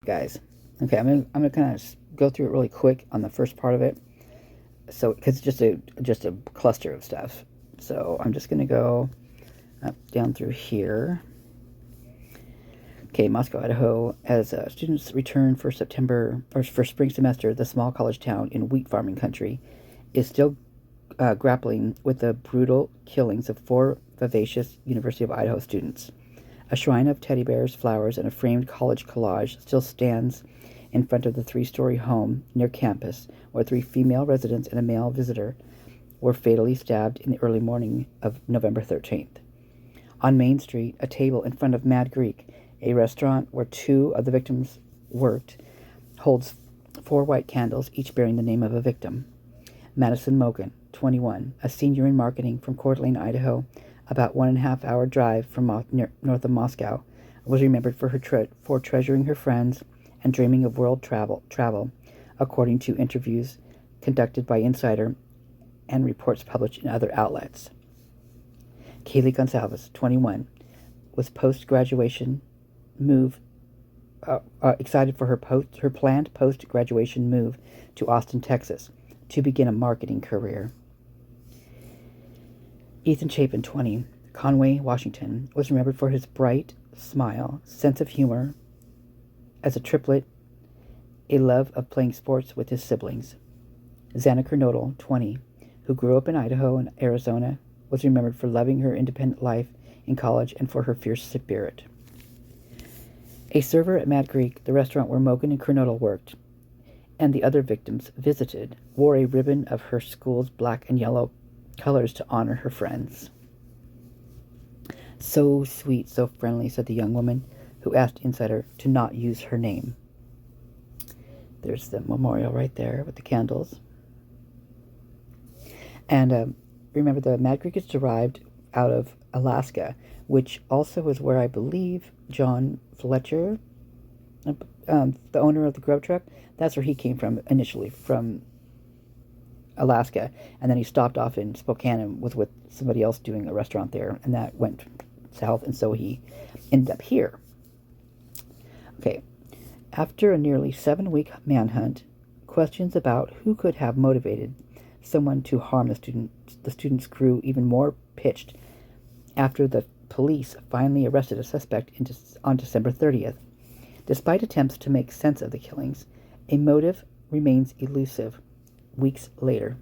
guys. Okay, I'm gonna kind of go through it really quick on the first part of it. So, because it's just a cluster of stuff. So I'm just gonna go up down through here. Okay, Moscow, Idaho. As students return for September or for spring semester, the small college town in wheat farming country is still grappling with the brutal killings of four vivacious University of Idaho students. A shrine of teddy bears, flowers, and a framed college collage still stands in front of the three-story home near campus where three female residents and a male visitor were fatally stabbed in the early morning of November 13th. On Main Street, a table in front of Mad Greek, a restaurant where two of the victims worked, holds four white candles, each bearing the name of a victim. Madison Mogan, 21, a senior in marketing from Coeur d'Alene, Idaho, about 1.5 hour drive from north of Moscow, was remembered for for treasuring her friends and dreaming of world travel, according to interviews conducted by Insider and reports published in other outlets. Kaylee Gonsalves, 21, was post-graduation move excited for her planned post-graduation move to Austin, Texas, to begin a marketing career. Ethan Chapin, 20, Conway, Washington, was remembered for his bright smile, sense of humor, as a triplet, a love of playing sports with his siblings. Xana Kernodle, 20, who grew up in Idaho and Arizona, was remembered for loving her independent life in college and for her fierce spirit. A server at Mad Greek, the restaurant where Mogan and Kernodle worked, and the other victims visited, wore a ribbon of her school's black and yellow colors to honor her friends. So sweet, so friendly, said the young woman, who asked Insider to not use her name. There's the memorial right there with the candles. And remember, the Mad Greek is derived out of Alaska, which also is where I believe John Fletcher, the owner of the Grub Truck, that's where he came from initially, from Alaska, and then he stopped off in Spokane and was with somebody else doing a restaurant there, and that went south, and so he ended up here. Okay, after a nearly 7-week manhunt, questions about who could have motivated someone to harm the students grew even more pitched after the police finally arrested a suspect on December 30th. Despite attempts to make sense of the killings, a motive remains elusive weeks later,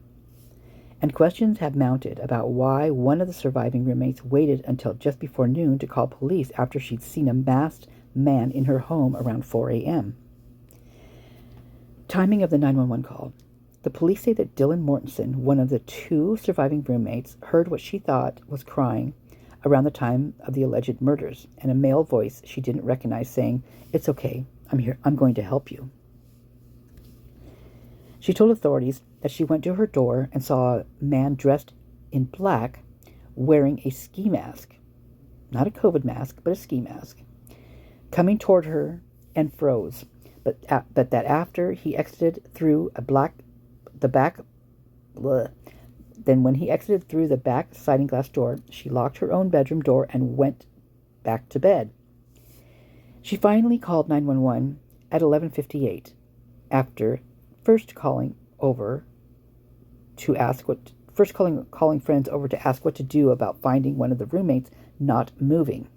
and questions have mounted about why one of the surviving roommates waited until just before noon to call police after she'd seen a masked man in her home around 4 a.m. Timing of the 911 call. The police say that Dylan Mortensen, one of the two surviving roommates, heard what she thought was crying around the time of the alleged murders, and a male voice she didn't recognize saying, "It's okay, I'm here, I'm going to help you." She told authorities that she went to her door and saw a man dressed in black wearing a ski mask, not a COVID mask, but a ski mask, coming toward her, and froze, but that after he exited through then when he exited through the back sliding glass door, she locked her own bedroom door and went back to bed. She finally called 911 at 11:58 after calling friends over to ask what to do about finding one of the roommates not moving,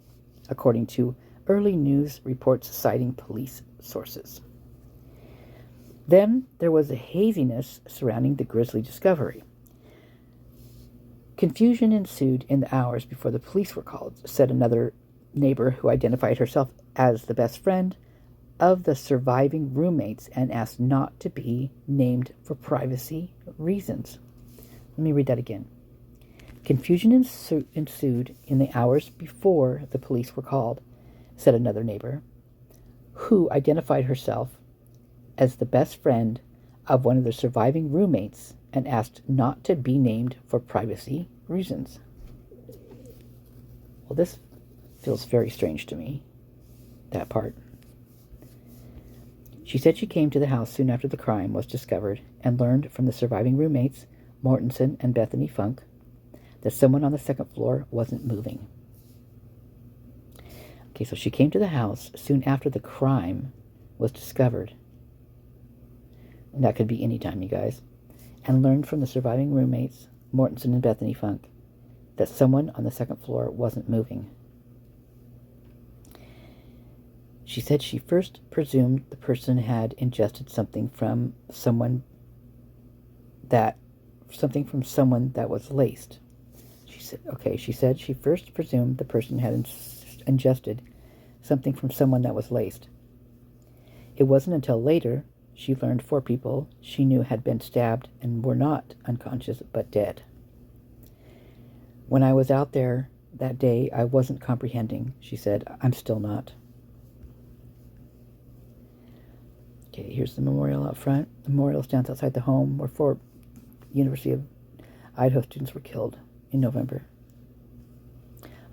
according to early news reports citing police sources. Then there was a haziness surrounding the grisly discovery. Confusion ensued in the hours before the police were called, said another neighbor who identified herself as the best friend of the surviving roommates and asked not to be named for privacy reasons. Let me read that again. Confusion ensued in the hours before the police were called, said another neighbor, who identified herself as the best friend of one of the surviving roommates and asked not to be named for privacy reasons. Well, this feels very strange to me, that part. She said she came to the house soon after the crime was discovered and learned from the surviving roommates, Mortensen and Bethany Funk, that someone on the second floor wasn't moving. Okay, so she came to the house soon after the crime was discovered, and that could be any time, you guys, and learned from the surviving roommates, Mortensen and Bethany Funk, that someone on the second floor wasn't moving. She said she first presumed the person had ingested something from someone that was laced. She said she first presumed the person had ingested something from someone that was laced. It wasn't until later she learned 4 people she knew had been stabbed and were not unconscious but dead. When I was out there that day, I wasn't comprehending, she said. I'm still not. Okay, here's the memorial out front. The memorial stands outside the home where 4 University of Idaho students were killed in November.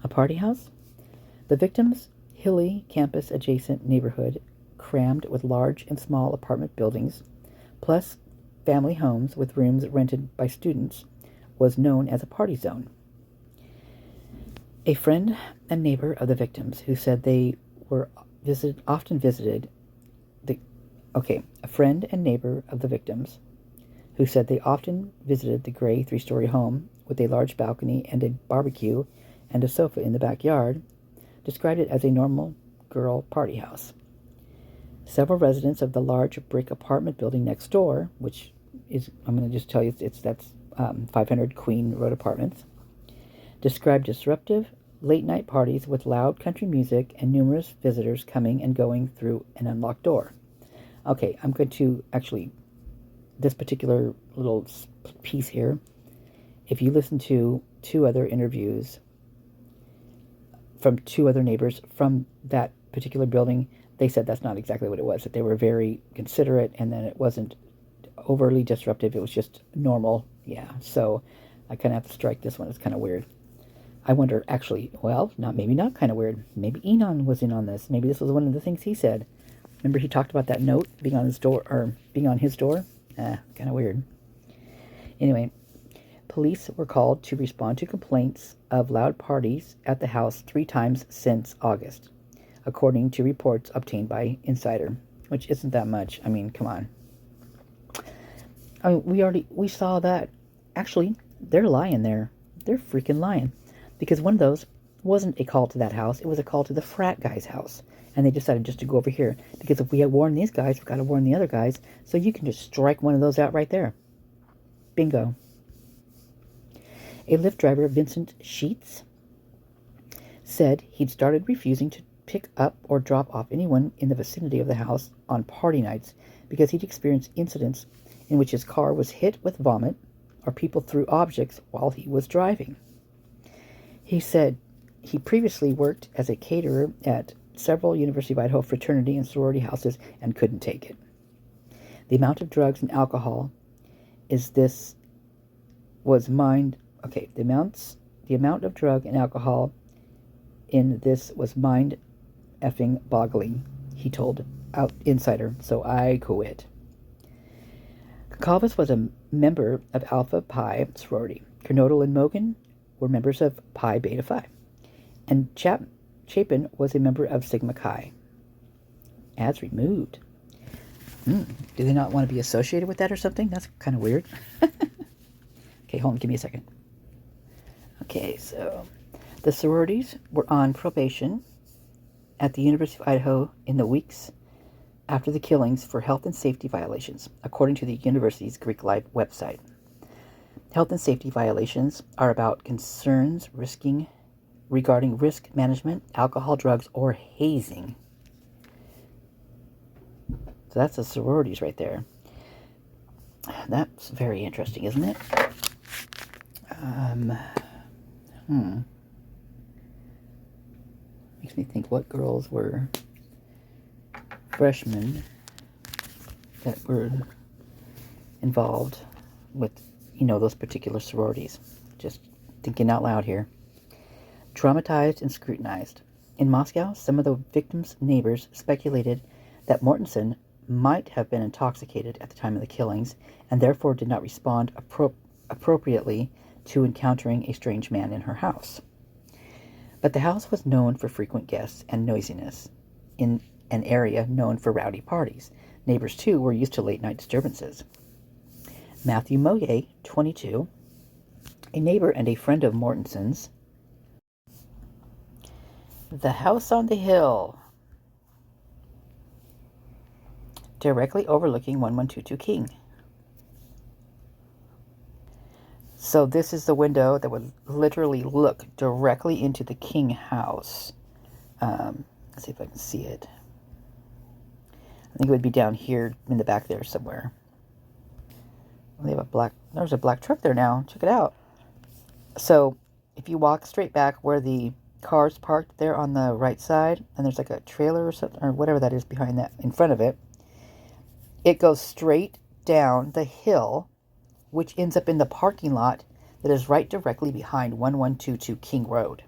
A party house? The victims' hilly campus-adjacent neighborhood, crammed with large and small apartment buildings, plus family homes with rooms rented by students, was known as a party zone. A friend and neighbor of the victims who said they were often visited the gray 3-story home with a large balcony and a barbecue and a sofa in the backyard, described it as a normal girl party house. Several residents of the large brick apartment building next door, which is, I'm going to just tell you, that's 500 Queen Road Apartments, described disruptive late-night parties with loud country music and numerous visitors coming and going through an unlocked door. Okay, I'm going to actually, this particular little piece here, if you listen to 2 other interviews from 2 other neighbors from that particular building, they said that's not exactly what it was, that they were very considerate and then it wasn't overly disruptive, it was just normal. Yeah, so I kind of have to strike this one. It's kind of weird. I wonder, actually, well, maybe not kind of weird. Maybe Enon was in on this. Maybe this was one of the things he said. Remember he talked about that note being on his door, kind of weird. Anyway, police were called to respond to complaints of loud parties at the house 3 times since August, according to reports obtained by Insider, which isn't that much. I mean, come on. I mean, we saw that. Actually, they're lying there. They're freaking lying. Because one of those wasn't a call to that house. It was a call to the frat guy's house. And they decided just to go over here. Because if we had warned these guys, we've got to warn the other guys. So you can just strike one of those out right there. Bingo. A Lyft driver, Vincent Sheets, said he'd started refusing to pick up or drop off anyone in the vicinity of the house on party nights because he'd experienced incidents in which his car was hit with vomit or people threw objects while he was driving. He said he previously worked as a caterer at several University of Idaho fraternity and sorority houses and couldn't take it. The amount of drugs and alcohol the amount of drug and alcohol in this was mind effing boggling, he told Insider, so I quit. Calvis was a member of Alpha Pi sorority. Kernodle and Mogan were members of Pi Beta Phi. And Chapin was a member of Sigma Chi. Ads removed. Do they not want to be associated with that or something? That's kind of weird. Okay, hold on, give me a second. Okay, so the sororities were on probation at the University of Idaho in the weeks after the killings for health and safety violations, according to the university's Greek Life website. Health and safety violations are about concerns regarding risk management, alcohol, drugs, or hazing. So that's the sororities right there. That's very interesting, isn't it? Makes me think what girls were freshmen that were involved with, those particular sororities. Just thinking out loud here. Traumatized and scrutinized. In Moscow, some of the victims' neighbors speculated that Mortensen might have been intoxicated at the time of the killings and therefore did not respond appropriately to encountering a strange man in her house. But the house was known for frequent guests and noisiness, and an area known for rowdy parties. Neighbors, too, were used to late-night disturbances. Matthew Moye, 22, a neighbor and a friend of Mortenson's. The house on the hill, directly overlooking 1122 King. So this is the window that would literally look directly into the King house. Let's see if I can see it. I think it would be down here in the back there somewhere. They have there's a black truck there now. Check it out. So if you walk straight back where the car's parked there on the right side, and there's like a trailer or something, or whatever that is behind that, in front of it, it goes straight down the hill, which ends up in the parking lot that is right directly behind 1122 King Road.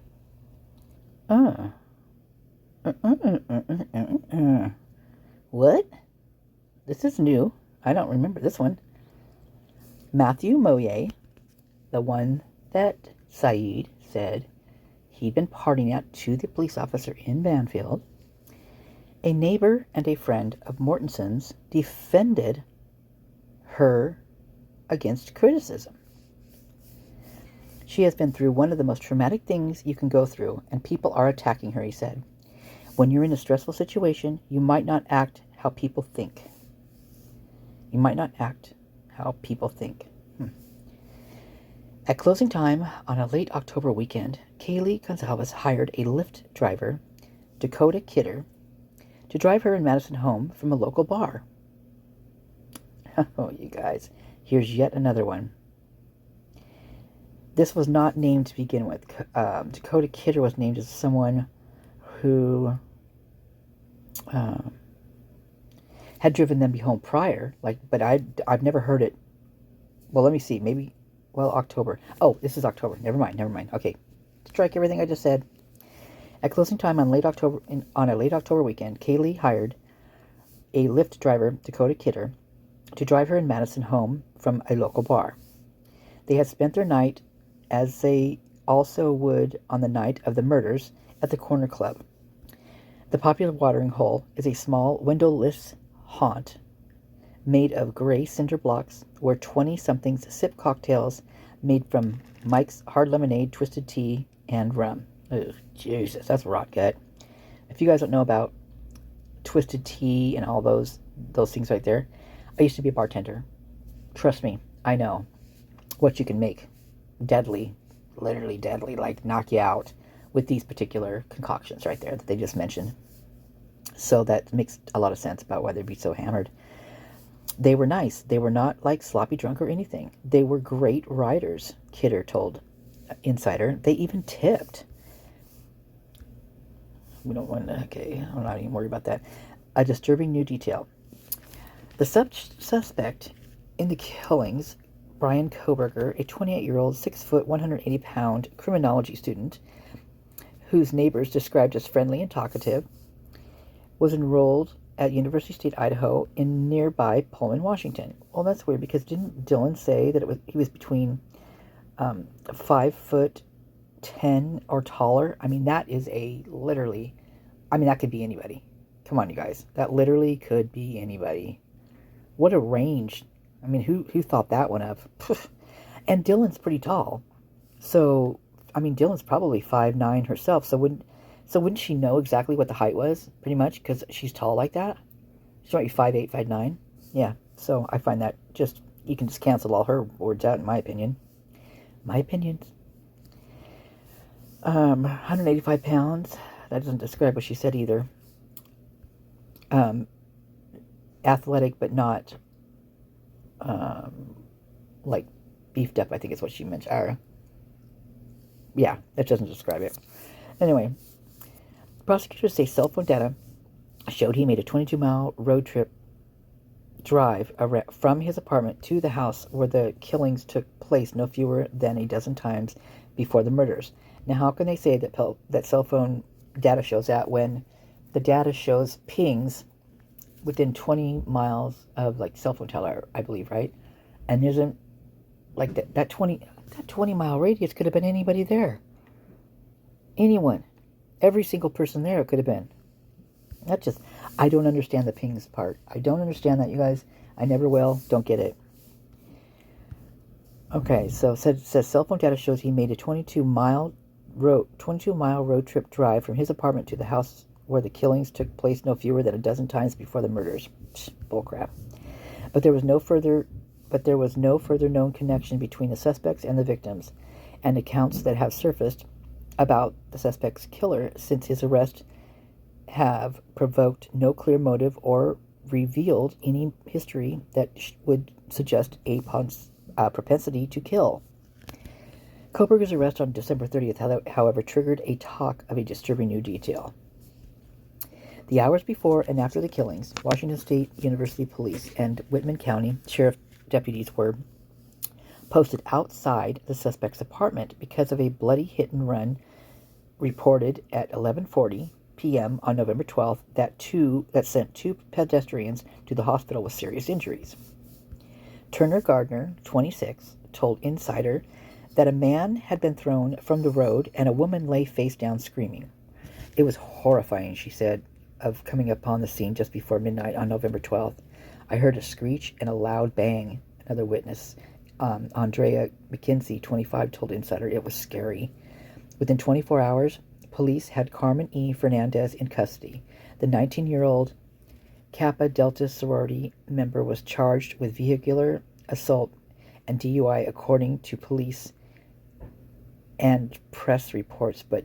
What? This is new. I don't remember this one. Matthew Moye, the one that Saeed said he'd been partying at to the police officer in Banfield, a neighbor and a friend of Mortenson's, defended her against criticism. She has been through one of the most traumatic things you can go through, and people are attacking her, he said. When you're in a stressful situation, you might not act how people think. You might not act how people think. At closing time on a late October weekend, Kaylee Gonzalez hired a Lyft driver, Dakota Kidder, to drive her and Madison home from a local bar. Oh, you guys, here's yet another one. This was not named to begin with. Dakota Kidder was named as someone who had driven them home prior. But I've never heard it. Well, let me see. Maybe, October. Oh, this is October. Never mind. Okay, strike everything I just said. At closing time on a late October weekend, Kaylee hired a Lyft driver, Dakota Kidder, to drive her and Madison home from a local bar. They had spent their night, as they also would on the night of the murders, at the Corner Club. The popular watering hole is a small, windowless haunt made of gray cinder blocks where 20-somethings sip cocktails made from Mike's Hard Lemonade, Twisted Tea, and rum. Ugh, Jesus, that's rot gut. If you guys don't know about Twisted Tea and all those things right there, I used to be a bartender. Trust me, I know what you can make. Deadly, literally deadly, like knock you out with these particular concoctions right there that they just mentioned. So that makes a lot of sense about why they'd be so hammered. They were nice. They were not like sloppy drunk or anything. They were great riders, Kidder told Insider. They even tipped. We don't want to, okay, I'm not even worried about that. A disturbing new detail. The suspect in the killings, Brian Koberger, a 28-year-old, 6-foot, 180-pound criminology student, whose neighbors described as friendly and talkative, was enrolled at University State Idaho in nearby Pullman, Washington. Well, that's weird because didn't Dylan say that he was between 5'10" or taller? I mean, that is that could be anybody. Come on, you guys. That literally could be anybody. What a range. I mean, who thought that one up? And Dylan's pretty tall. So, I mean, Dylan's probably 5'9" herself. So wouldn't she know exactly what the height was, pretty much, because she's tall like that? She might be 5'8", 5'9". Yeah, so I find that you can just cancel all her words out, in my opinion. My opinions. 185 pounds. That doesn't describe what she said either. Athletic, but not, like, beefed up, I think is what she mentioned. Yeah, that doesn't describe it. Anyway, prosecutors say cell phone data showed he made a 22-mile road trip drive from his apartment to the house where the killings took place no fewer than a dozen times before the murders. Now, how can they say that cell phone data shows that when the data shows pings within 20 miles of, like, cell phone tower, I believe, right? And there's that 20-mile radius could have been anybody there. Anyone. Every single person there could have been. I don't understand the pings part. I don't understand that, you guys. I never will. Don't get it. Okay, so says cell phone data shows he made a 22-mile road trip drive from his apartment to the house where the killings took place no fewer than a dozen times before the murders. Bullcrap. But there was no further known connection between the suspects and the victims, and accounts that have surfaced about the suspect's killer since his arrest have provoked no clear motive or revealed any history that would suggest a propensity to kill. Kohberger's arrest on December 30th, however, triggered a talk of a disturbing new detail. The hours before and after the killings, Washington State University Police and Whitman County Sheriff deputies were posted outside the suspect's apartment because of a bloody hit-and-run reported at 11:40 p.m. on November 12th that sent two pedestrians to the hospital with serious injuries. Turner Gardner, 26, told Insider that a man had been thrown from the road and a woman lay face down screaming. It was horrifying, she said, of coming upon the scene just before midnight on November 12th. I heard a screech and a loud bang. Another witness, Andrea McKenzie, 25, told Insider it was scary. Within 24 hours, police had Carmen E. Fernandez in custody. The 19-year-old Kappa Delta sorority member was charged with vehicular assault and DUI according to police and press reports. But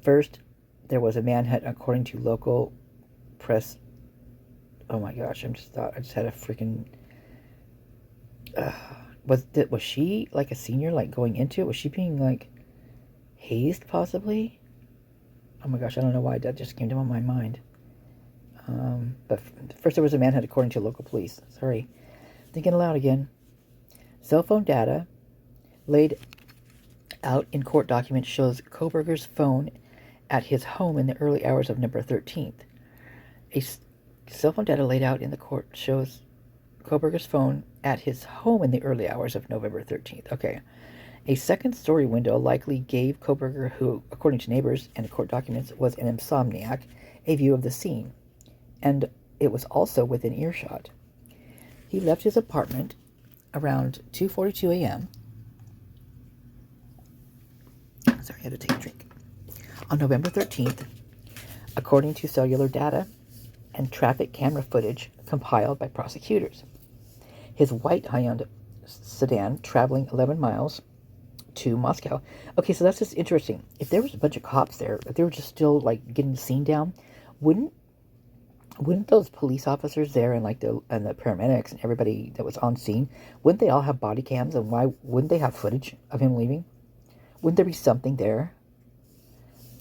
first, there was a manhunt according to local press. Oh my gosh, I just had a freaking... was she like a senior, like going into it? Was she being like hazed possibly? Oh my gosh, I don't know why that just came to my mind. But first there was a manhunt according to local police. Sorry, thinking aloud again. Cell phone data laid out in court documents shows Kohberger's phone at his home in the early hours of November 13th. Cell phone data laid out in the court shows Kohberger's phone at his home in the early hours of November 13th. Okay. A second-story window likely gave Kohberger, who, according to neighbors and court documents, was an insomniac, a view of the scene, and it was also within earshot. He left his apartment around 2:42 a.m. Sorry, I had to take a drink. On November 13th, according to cellular data and traffic camera footage compiled by prosecutors. His white Hyundai sedan traveling 11 miles to Moscow. Okay, so that's just interesting. If there was a bunch of cops there, if they were just still like getting the scene down, wouldn't those police officers there and the paramedics and everybody that was on scene, wouldn't they all have body cams, and why wouldn't they have footage of him leaving? Wouldn't there be something there?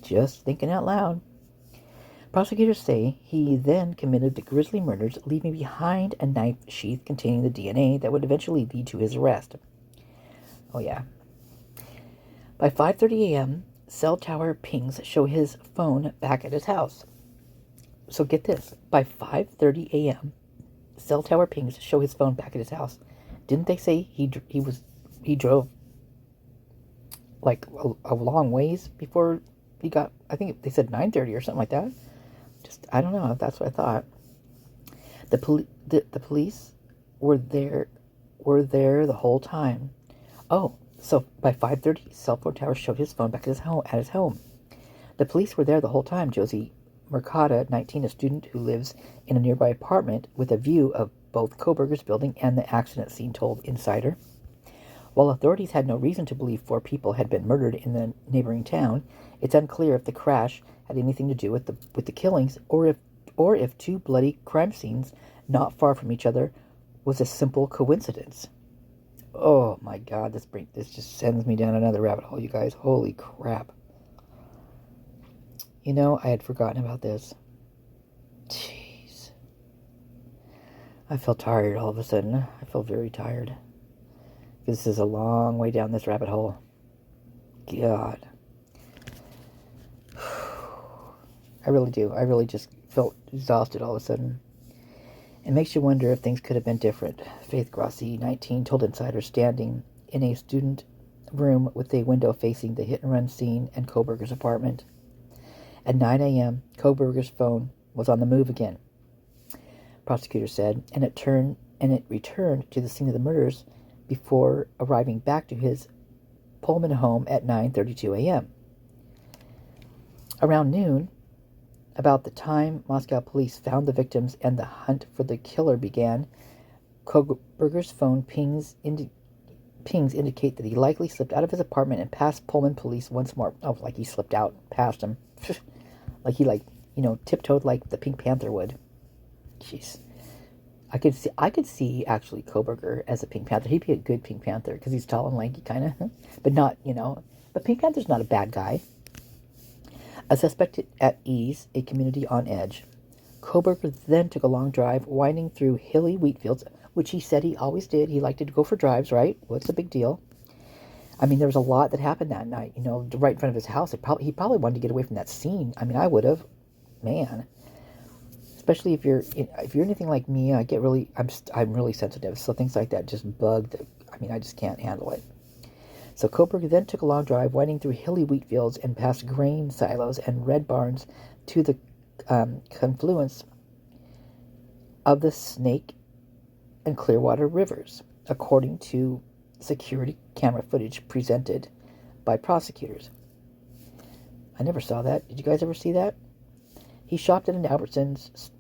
Just thinking out loud. Prosecutors say he then committed the grisly murders, leaving behind a knife sheath containing the DNA that would eventually lead to his arrest. Oh yeah. By 5:30 a.m., cell tower pings show his phone back at his house. So get this. By 5:30 a.m., cell tower pings show his phone back at his house. Didn't they say he drove like a long ways before he got? I think they said 9:30 or something like that. Just, I don't know. That's what I thought. The police were there the whole time. Oh, so by 5:30, cell phone tower showed his phone back at his home. The police were there the whole time. Josie Mercado, 19, a student who lives in a nearby apartment with a view of both Kohberger's building and the accident scene, told Insider. While authorities had no reason to believe 4 people had been murdered in the neighboring town, it's unclear if the crash had anything to do with the killings, or if 2 bloody crime scenes not far from each other was a simple coincidence. Oh my God, this just sends me down another rabbit hole, you guys. Holy crap. You know, I had forgotten about this. Jeez. I feel tired all of a sudden. I feel very tired. This is a long way down this rabbit hole. God. I really do. I really just felt exhausted all of a sudden. It makes you wonder if things could have been different. Faith Grossi, 19, told Insider, standing in a student room with a window facing the hit-and-run scene and Kohberger's apartment. At 9 a.m., Kohberger's phone was on the move again. prosecutors said, and it returned to the scene of the murders before arriving back to his Pullman home at 9:32 a.m. Around noon, about the time Moscow police found the victims and the hunt for the killer began, Kohberger's phone pings indicate that he likely slipped out of his apartment and passed Pullman police once more. Oh, like he slipped out past him. Like he tiptoed like the Pink Panther would. Jeez. I could see actually Kohberger as a Pink Panther. He'd be a good Pink Panther because he's tall and lanky kind of, but not, but Pink Panther's not a bad guy. A suspect at ease, a community on edge. Kohberger then took a long drive, winding through hilly wheat fields, which he said he always did. He liked to go for drives, right? What's the big deal? I mean, there was a lot that happened that night, right in front of his house. He probably wanted to get away from that scene. I mean, I would have. Man. Especially if you're anything like me, I'm really sensitive. So things like that just I just can't handle it. So Kohberger then took a long drive, winding through hilly wheat fields and past grain silos and red barns to the confluence of the Snake and Clearwater rivers, according to security camera footage presented by prosecutors. I never saw that. Did you guys ever see that? He shopped at an Albertsons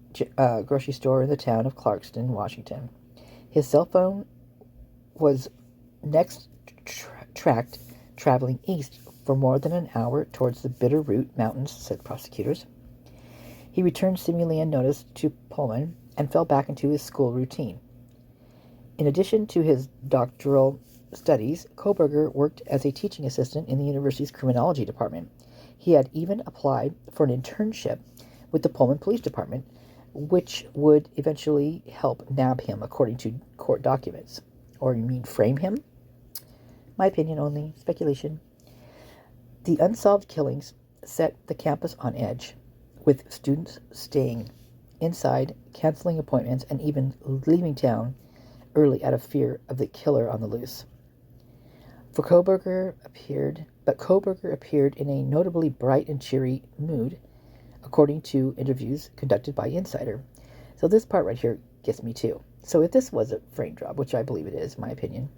grocery store in the town of Clarkston, Washington. His cell phone was next tracked traveling east for more than an hour towards the Bitterroot Mountains, said prosecutors. He returned seemingly unnoticed to Pullman and fell back into his school routine. In addition to his doctoral studies, Kohberger worked as a teaching assistant in the university's criminology department. He had even applied for an internship with the Pullman Police Department, which would eventually help nab him, according to court documents. Or you mean frame him? My opinion only, speculation. The unsolved killings set the campus on edge, with students staying inside, canceling appointments, and even leaving town early out of fear of the killer on the loose. Kohberger appeared in a notably bright and cheery mood, according to interviews conducted by Insider. So this part right here gets me too. So if this was a frame job, which I believe it is, in my opinion,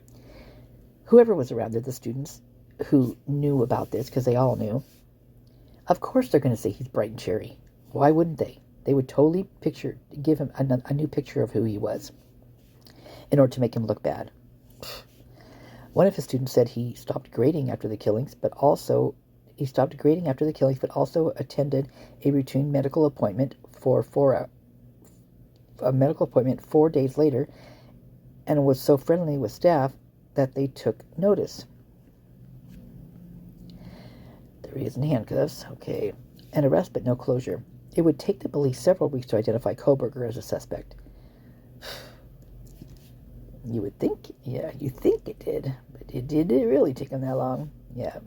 whoever was around there, the students who knew about this, because they all knew, of course they're going to say he's bright and cheery. Why wouldn't they? They would totally give him a new picture of who he was in order to make him look bad. One of his students said he stopped grading after the killings, but also attended a routine medical appointment 4 days later, and was so friendly with staff that they took notice. There he is in handcuffs. Okay. An arrest, but no closure. It would take the police several weeks to identify Kohberger as a suspect. You would think, you think it did, but did it really take him that long? Yeah.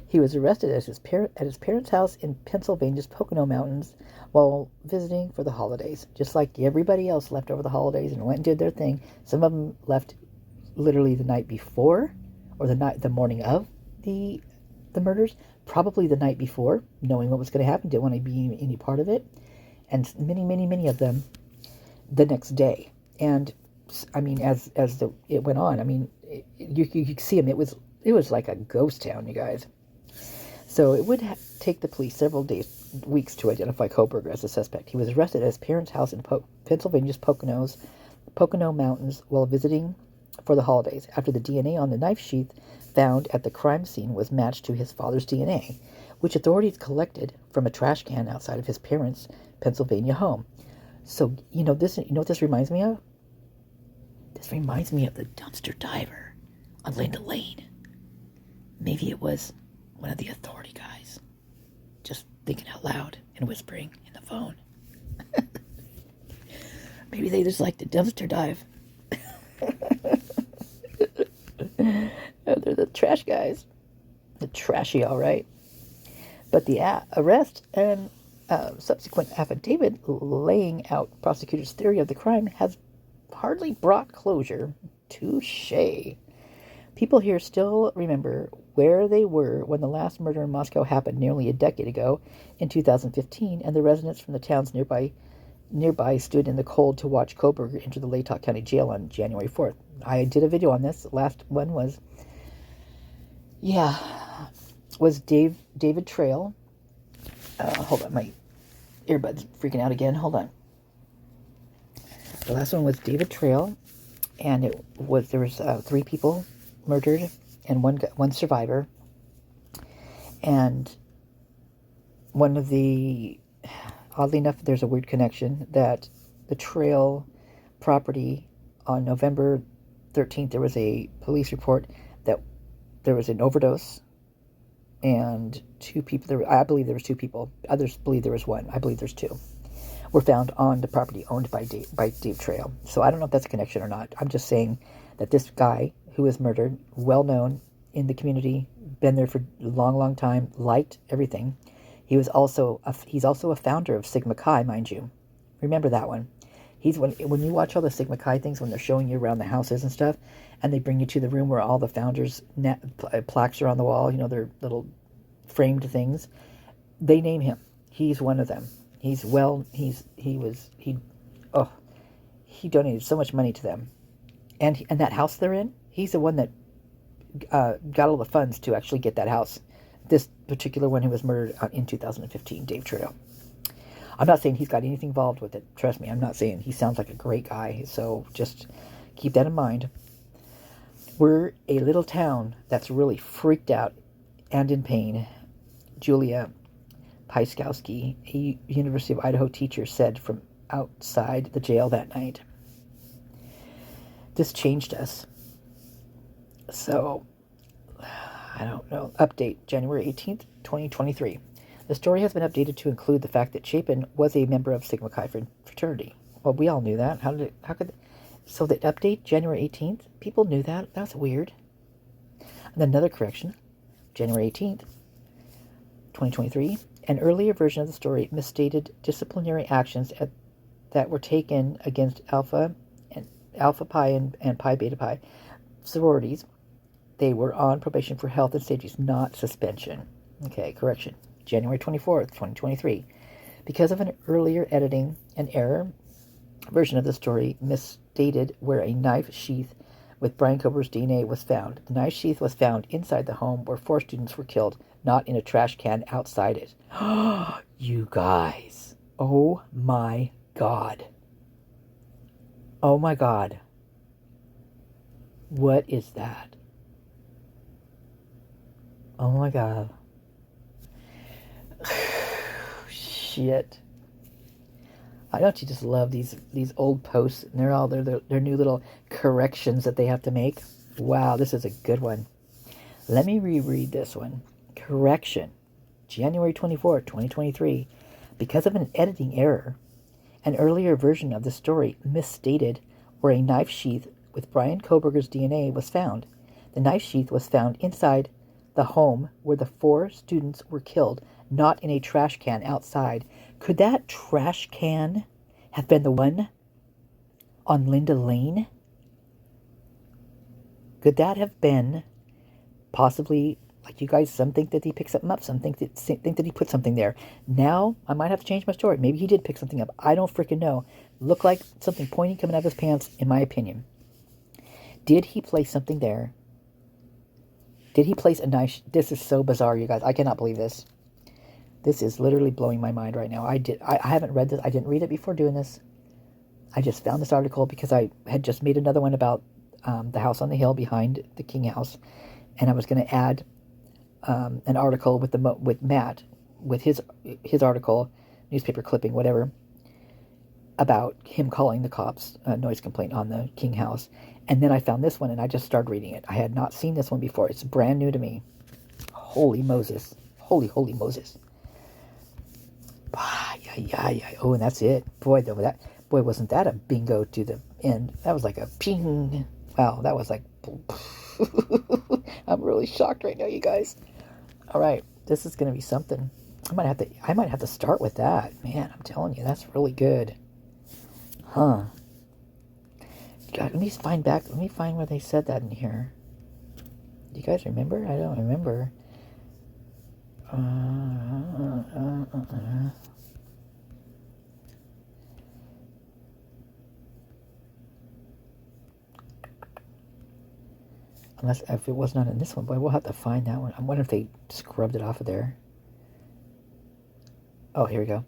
He was arrested at his parents' house in Pennsylvania's Pocono Mountains while visiting for the holidays. Just like everybody else left over the holidays and went and did their thing. Some of them left literally the night before, or the morning of the murders, probably the night before, knowing what was going to happen, didn't want to be any part of it, and many of them the next day. And I mean, as it went on, I mean, you could see him. It was like a ghost town, you guys. So it would take the police several weeks to identify Kohberger as a suspect. He was arrested at his parents' house in Pennsylvania's Pocono Mountains while visiting for the holidays, after the DNA on the knife sheath found at the crime scene was matched to his father's DNA, which authorities collected from a trash can outside of his parents' Pennsylvania home. So, you know what this reminds me of? This reminds me of the dumpster diver on Linda Lane. Maybe it was one of the authority guys just thinking out loud and whispering in the phone. Maybe they just like to dumpster dive. They're the trash guys. The trashy, all right. But the arrest and subsequent affidavit laying out prosecutors' theory of the crime has hardly brought closure. Touché. People here still remember where they were when the last murder in Moscow happened nearly a decade ago in 2015, and the residents from the town's nearby nearby stood in the cold to watch Koberger enter the Latah County Jail on January 4th. I did a video on this. The last one was, David Trail. Hold on, my earbud's freaking out again. Hold on. The last one was David Trail, and there was 3 people murdered and one survivor. And one of the, oddly enough, there's a weird connection that the Trail property on November 13th, there was a police report that there was an overdose and 2 people, I believe there was 2 people, others believe there was 1, I believe there's 2, were found on the property owned by Dave Trail. So I don't know if that's a connection or not. I'm just saying that this guy who was murdered, well known in the community, been there for a long, long time, liked everything. He's also a founder of Sigma Chi, mind you. Remember that one. When you watch all the Sigma Chi things, when they're showing you around the houses and stuff, and they bring you to the room where all the founders' plaques are on the wall, their little framed things, they name him. He's one of them. He donated so much money to them, and that house they're in, he's the one that got all the funds to actually get that house. This particular one who was murdered in 2015, Dave Trail. I'm not saying he's got anything involved with it. Trust me, I'm not saying. He sounds like a great guy, so just keep that in mind. We're a little town that's really freaked out and in pain. Julia Pyskowski, a University of Idaho teacher, said from outside the jail that night. This changed us. So, I don't know. Update, January 18th, 2023. The story has been updated to include the fact that Chapin was a member of Sigma Chi fraternity. Well, we all knew that. So the update, January 18th, people knew that. That's weird. And another correction, January 18th, 2023. An earlier version of the story misstated disciplinary actions that were taken against Alpha Pi and Pi Beta Pi sororities. They were on probation for health and safety, not suspension. Okay, correction. January 24th, 2023. Because of an earlier editing, an error version of the story misstated where a knife sheath with Brian Koberger's DNA was found. The knife sheath was found inside the home where 4 students were killed, not in a trash can outside it. You guys. Oh my God. Oh my God. What is that? Oh my God. Shit. Why don't you just love these old posts, and they're all their new little corrections that they have to make? Wow, this is a good one. Let me reread this one. Correction. January 24, 2023. Because of an editing error, an earlier version of the story misstated where a knife sheath with Brian Koberger's DNA was found. The knife sheath was found inside the home where the 4 students were killed, not in a trash can outside. Could that trash can have been the one on Linda Lane? Could that have been possibly, like you guys, some think that he picked something up, some think that he put something there. Now, I might have to change my story. Maybe he did pick something up. I don't freaking know. Looked like something pointy coming out of his pants, in my opinion. Did he place something there? Did he place a knife? This is so bizarre, you guys. I cannot believe this. This is literally blowing my mind right now. I haven't read this. I didn't read it before doing this. I just found this article because I had just made another one about the house on the hill behind the King House, and I was going to add an article with Matt, with his article, newspaper clipping, whatever, about him calling the cops a noise complaint on the King House. And then I found this one, and I just started reading it. I had not seen this one before. It's brand new to me. Holy Moses. Holy Moses. Oh, and that's it. Boy, wasn't that a bingo to the end. That was like a ping. Wow, that was like... I'm really shocked right now, you guys. All right, this is going to be something. I might have to start with that. Man, I'm telling you, that's really good. Huh. God, let me find where they said that in here. Do you guys remember? I don't remember. Unless if it was not in this one, boy, we'll have to find that one. I wonder if they scrubbed it off of there. Oh, here we go.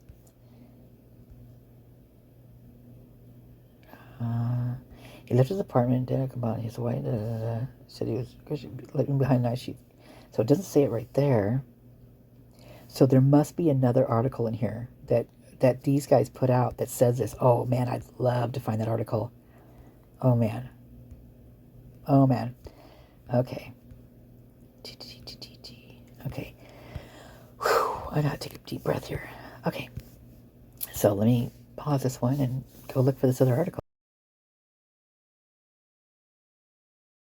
He left his apartment, didn't come out. His wife said he was living behind night sheet. So it doesn't say it right there. So there must be another article in here that these guys put out that says this. Oh man, I'd love to find that article. Oh man. Oh man. Okay. Okay. Whew, I gotta take a deep breath here. Okay. So let me pause this one and go look for this other article.